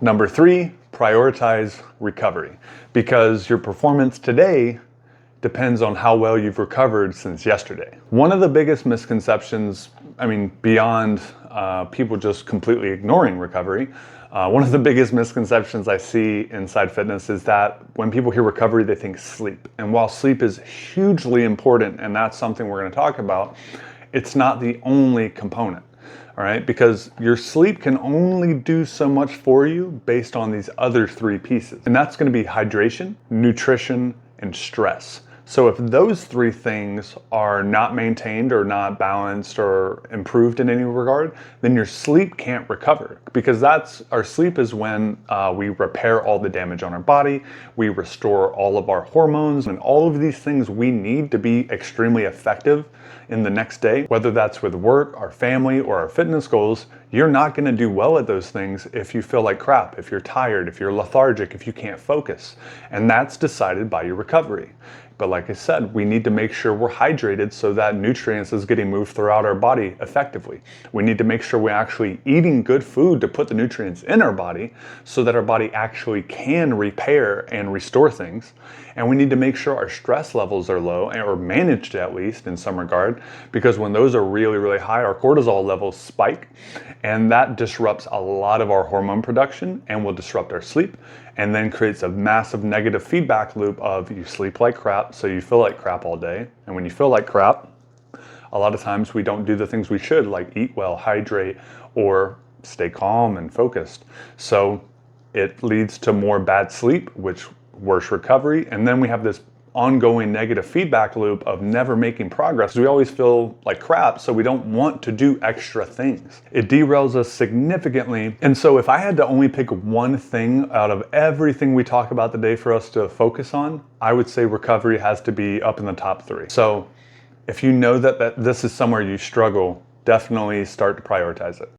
Number 3, prioritize recovery, because your performance today depends on how well you've recovered since yesterday. One of the biggest misconceptions, beyond people just completely ignoring recovery, one of the biggest misconceptions I see inside fitness is that when people hear recovery, they think sleep. And while sleep is hugely important, and that's something we're going to talk about, it's not the only component. All right, because your sleep can only do so much for you based on these other 3 pieces. And that's going to be hydration, nutrition, and stress. So if those 3 things are not maintained or not balanced or improved in any regard, then your sleep can't recover, because our sleep is when we repair all the damage on our body, we restore all of our hormones, and all of these things we need to be extremely effective in the next day. Whether that's with work, our family, or our fitness goals, you're not going to do well at those things if you feel like crap, if you're tired, if you're lethargic, if you can't focus. And that's decided by your recovery. But like I said, we need to make sure we're hydrated so that nutrients is getting moved throughout our body effectively. We need to make sure we're actually eating good food to put the nutrients in our body so that our body actually can repair and restore things. And we need to make sure our stress levels are low, or managed at least in some regard, because when those are really, really high, our cortisol levels spike, and that disrupts a lot of our hormone production and will disrupt our sleep, and then creates a massive negative feedback loop of you sleep like crap, so you feel like crap all day. And when you feel like crap, a lot of times we don't do the things we should, like eat well, hydrate, or stay calm and focused. So it leads to more bad sleep, which worse recovery. And then we have this ongoing negative feedback loop of never making progress. We always feel like crap, so we don't want to do extra things. It derails us significantly. And so if I had to only pick one thing out of everything we talk about today for us to focus on, I would say recovery has to be up in the top 3. So if you know that this is somewhere you struggle, definitely start to prioritize it.